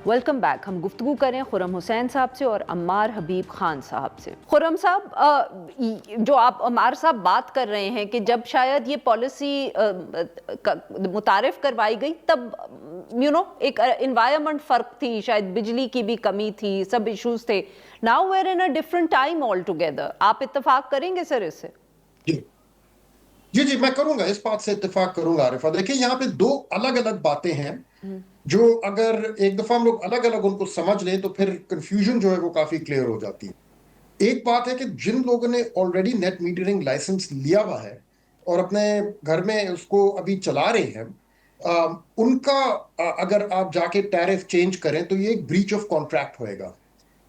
Welcome back. हम गुफ्तगू करें खुर्रम हुसैन साहब से और अम्मार हबीब खान साहब से। खुर्रम साहब, जो आप अम्मार साहब बात कर रहे हैं कि जब शायद ये पॉलिसी मुतारिफ करवाई गई तब एक इन्वायरमेंट फ़र्क थी, शायद बिजली की भी कमी थी, सब इश्यूज थे। Now we're in a different time altogether. आप इत्तेफाक करेंगे सर इससे? जी जी जी, मैं करूंगा, इस बात से इत्तेफाक करूंगा आरिफा। देखिए, यहाँ पे दो अलग अलग बातें हैं जो अगर एक दफा हम लोग अलग अलग उनको समझ लें तो फिर कंफ्यूजन जो है वो काफी क्लियर हो जाती है। एक बात है कि जिन लोगों ने ऑलरेडी नेट मीटरिंग लाइसेंस लिया हुआ है और अपने घर में उसको अभी चला रहे हैं, उनका अगर आप जाके टैरिफ चेंज करें तो ये एक ब्रीच ऑफ कॉन्ट्रैक्ट होएगा।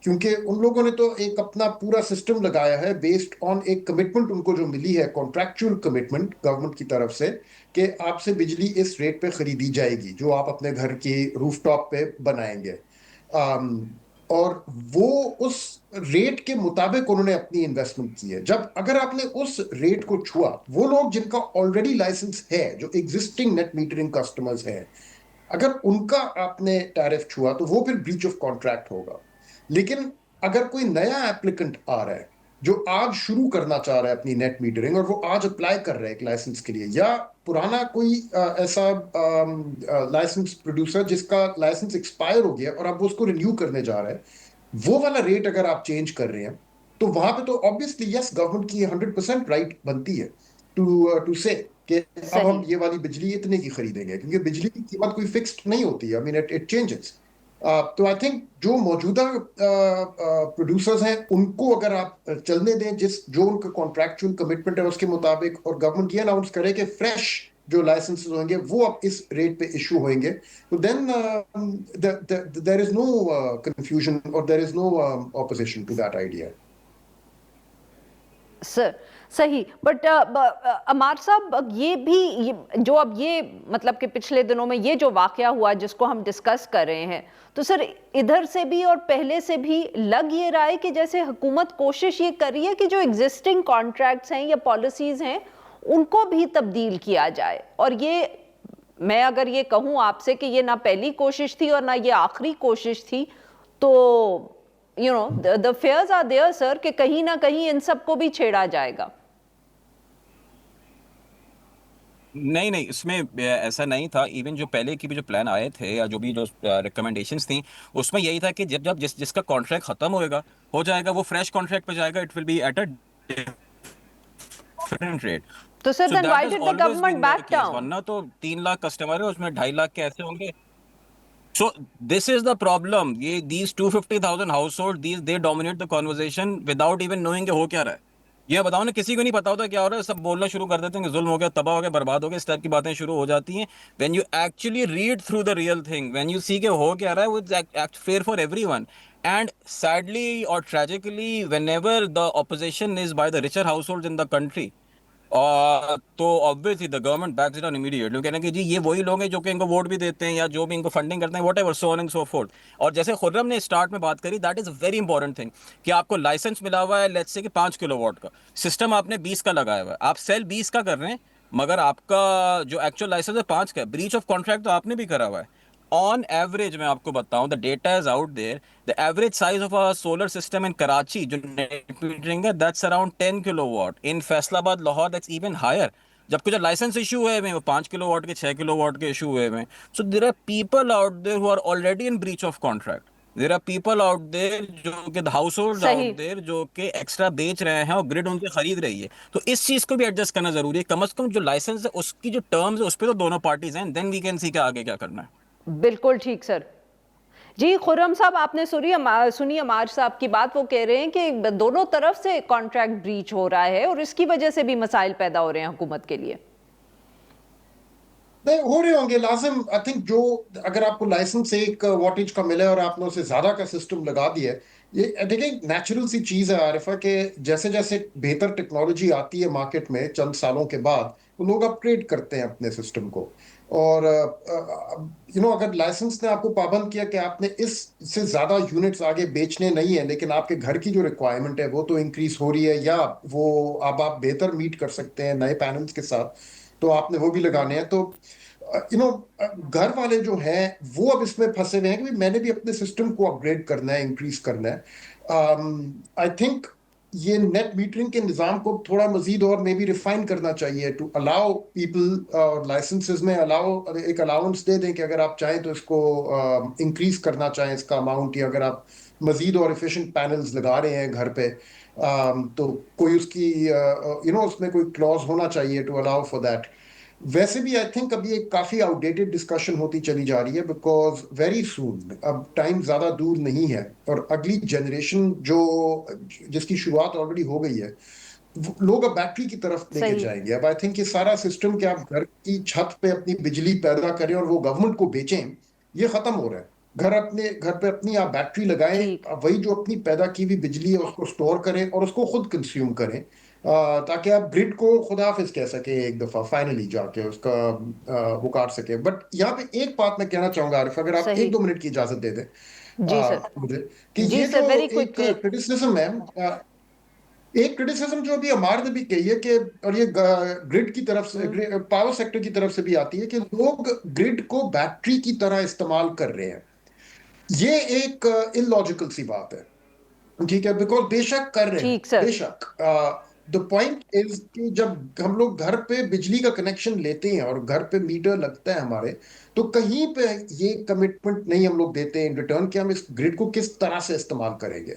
क्योंकि उन लोगों ने तो एक अपना पूरा सिस्टम लगाया है बेस्ड ऑन एक कमिटमेंट उनको जो मिली है, कॉन्ट्रैक्चुअल कमिटमेंट गवर्नमेंट की तरफ से, कि आपसे बिजली इस रेट पे खरीदी जाएगी जो आप अपने घर की रूफटॉप पे बनाएंगे। और वो उस रेट के मुताबिक उन्होंने अपनी इन्वेस्टमेंट की है। जब अगर आपने उस रेट को छुआ, वो लोग जिनका ऑलरेडी लाइसेंस है, जो एग्जिस्टिंग नेट मीटरिंग कस्टमर्स हैं, अगर उनका आपने टैरिफ छुआ तो वो फिर ब्रीच ऑफ कॉन्ट्रैक्ट होगा। लेकिन अगर कोई नया एप्लीकेंट आ रहा है जो आज शुरू करना चाह रहा है अपनी नेट मीटरिंग और वो आज अप्लाई कर रहा है एक लाइसेंस के लिए, या पुराना कोई ऐसा लाइसेंस प्रोड्यूसर जिसका लाइसेंस एक्सपायर हो गया और अब वो उसको रिन्यू करने जा रहा है, वो वाला रेट अगर आप चेंज कर रहे हैं, तो वहां पे तो ऑब्वियसली यस, गवर्नमेंट की 100% राइट बनती है टू से कि अब हम सही। ये वाली बिजली इतने की खरीदेंगे, क्योंकि बिजली की कीमत कोई फिक्स्ड नहीं होती है। I mean it changes. तो आई थिंक जो मौजूदा प्रोड्यूसर्स हैं उनको अगर आप चलने दें जिस जो उनका कॉन्ट्रैक्चुअल कमिटमेंट है उसके मुताबिक, और गवर्नमेंट ये अनाउंस करे कि फ्रेश जो लाइसेंसेस होंगे वो अब इस रेट पे इशू होंगे, तो then there is no confusion और there is no opposition to that idea. Sir सही। बट अमार साहब, ये भी जो अब ये मतलब कि पिछले दिनों में ये जो वाकया हुआ जिसको हम डिस्कस कर रहे हैं, तो सर इधर से भी और पहले से भी लग ये रहा है कि जैसे हुकूमत कोशिश ये कर रही है कि जो एग्जिस्टिंग कॉन्ट्रैक्ट्स हैं या पॉलिसीज हैं उनको भी तब्दील किया जाए। और ये मैं अगर ये कहूँ आपसे कि ये ना पहली कोशिश थी और ना ये आखिरी कोशिश थी, तो the fares are there sir कि कहीं ना कहीं इन सबको भी छेड़ा जाएगा। नहीं नहीं, इसमें ऐसा नहीं था। इवन जो पहले की भी जो प्लान आए थे या जो भी जो रिकमेंडेशंस थी, उसमें यही था कि जब जब जिसका कॉन्ट्रैक्ट खत्म हो जाएगा, वो फ्रेश कॉन्ट्रैक्ट पे जाएगा। It will be at a different rate. तो sir so then that why is did the always government been the back case. Down? वरना तो 3 लाख कस्टमर है, उसमें 2.5 लाख के ऐसे होंगे। So this is the problem. ये these 250,000 household, these they dominate the conversation without even knowing कि हो क्या रहा है। ये बताओ ना, किसी को नहीं पता होता क्या हो रहा है, सब बोलना शुरू कर देते हैं कि जुल्म हो गया, तबाह हो गया, बर्बाद हो गया, इस टाइप की बातें शुरू हो जाती हैं। When you actually read through the real thing, when you see कि हो क्या रहा है, वो it's fair for everyone. And sadly or tragically, whenever the opposition is by the richer households in the country, तो obviously the government backs it on immediately. कहना कि जी ये वही लोग हैं जो कि इनको वोट भी देते हैं या जो भी इनको फंडिंग करते हैं, what ever, so on and so fourth. और जैसे खुर्रम ने स्टार्ट में बात करी, that is a very important thing कि आपको लाइसेंस मिला हुआ है लेट्स से कि 5 किलोवाट का, सिस्टम आपने 20 का लगाया हुआ है, आप सेल 20 का कर रहे हैं, मगर आपका जो एक्चुअल लाइसेंस है 5 का। ब्रीच ऑफ कॉन्ट्रैक्ट तो आपने भी करा हुआ है। ऑन एवरेज मैं आपको बताऊं, the data is out there, the average size of a solar system in Karachi जो नेट मीटरिंग है, that's around 10 kilowatt. In Faisalabad, Lahore, that's even higher. जबकि जो लाइसेंस इशू हुए हैं वो 5 किलोवाट के, 6 किलोवाट के इशू हुए हैं। So there are people out there who are already in breach of contract. There are people out there जो कि हाउस होल्ड आउट सही। देयर जो कि एक्स्ट्रा बेच रहे हैं और ग्रिड उनसे खरीद रही है। तो इस चीज को भी एडजस्ट करना जरूरी है। कम से कम जो लाइसेंस है उसकी जो टर्म्स है उस पर तो दोनों पार्टीज हैं, देन वी कैन सी क्या आगे क्या करना है। बिल्कुल ठीक सर। जी खुर्रम साहब, आपने सुनी अमार साहब की बात। वो कह रहे हैं कि दोनों तरफ से कॉन्ट्रैक्ट ब्रीच हो रहा है और इसकी वजह से भी मसाइल पैदा हो रहे हैं हुकूमत के लिए। नहीं, हो रहे होंगे लाजिम। आई थिंक जो अगर आपको लाइसेंस एक वॉटेज का मिला है और आपने उसे ज्यादा का सिस्टम लगा दिया है, ये देखिए नेचुरल सी चीज है आरिफा कि जैसे जैसे बेहतर टेक्नोलॉजी आती है मार्केट में चंद सालों के बाद, तो लोग अपग्रेड करते हैं अपने सिस्टम को। और अगर लाइसेंस ने आपको पाबंद किया कि आपने इससे ज्यादा यूनिट्स आगे बेचने नहीं है, लेकिन आपके घर की जो रिक्वायरमेंट है वो तो इंक्रीज हो रही है, या वो अब आप बेहतर मीट कर सकते हैं नए पैनल्स के साथ, तो आपने वो भी लगाने हैं। तो घर वाले जो हैं वो अब इसमें फंसे हुए हैं कि मैंने भी अपने सिस्टम को अपग्रेड करना है, इंक्रीज करना है। आई थिंक ये नेट मीटरिंग के निज़ाम को थोड़ा मजीद और मे बी रिफाइन करना चाहिए टू अलाउ पीपल, लाइसेंसेस में अलाउ एक अलाउंस दे दें कि अगर आप चाहें तो इसको इंक्रीज करना चाहें इसका अमाउंट, या अगर आप मजीद और एफिशिएंट पैनल्स लगा रहे हैं घर पे, तो कोई उसकी उसमें कोई क्लॉज होना चाहिए टू अलाउ फॉर दैट। वैसे भी आई थिंक अभी एक काफी आउटडेटेड डिस्कशन होती चली जा रही है, बिकॉज वेरी सून, अब टाइम ज्यादा दूर नहीं है और अगली जनरेशन जो जिसकी शुरुआत ऑलरेडी हो गई है, लोग अब बैटरी की तरफ लेके सही। जाएंगे। अब आई थिंक ये सारा सिस्टम कि आप घर की छत पे अपनी बिजली पैदा करें और वो गवर्नमेंट को बेचें, ये खत्म हो रहा है। घर पे अपनी आप बैटरी लगाएं, ठीक। आप वही जो अपनी पैदा की हुई बिजली है उसको स्टोर करें और उसको खुद कंज्यूम करें, ताकि आप ग्रिड को खुदा हाफिज कह सके एक दफा फाइनली जाके उसका वो काट सके। बट यहाँ पे एक बात मैं कहना चाहूंगा आरिफ, अगर आप सही। 1-2 मिनट की इजाजत दे दें जी सर। मुझे, कि जी ये सर, जो वेरी एक क्विकली। क्रिटिसिज्म है, एक क्रिटिसिज्म जो अभी अमार ने भी कही है कि, और ये ग्रिड की तरफ से, पावर सेक्टर की तरफ से भी आती है, कि लोग ग्रिड को बैटरी की तरह इस्तेमाल कर रहे हैं। ये एक इलॉजिकल सी बात है, ठीक है, बिकॉज बेशक कर रहे हैं, ठीक सर। बेशक। द पॉइंट इज कि जब हम लोग घर पे बिजली का कनेक्शन लेते हैं और घर पे मीटर लगता है हमारे, तो कहीं पे ये कमिटमेंट नहीं हम लोग देते हैं इन रिटर्न कि हम इस ग्रिड को किस तरह से इस्तेमाल करेंगे।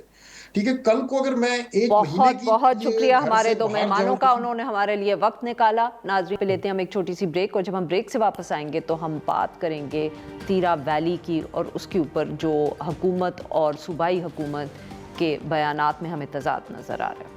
ठीक है, कल को अगर मैं 1 महीने बहुत की बहुत लिए शुक्रिया घर हमारे से दो बाहर मेहमानों जाऊं का, तो उन्होंने हमारे लिए वक्त निकाला। नाज़रीन, पे लेते हैं हम एक छोटी सी ब्रेक, और जब हम ब्रेक से वापस आएंगे तो हम बात करेंगे तीरा वैली की, और उसके ऊपर जो हुकूमत और सूबाई हुकूमत के बयानात में हमें तज़ाद नज़र आ रहा है।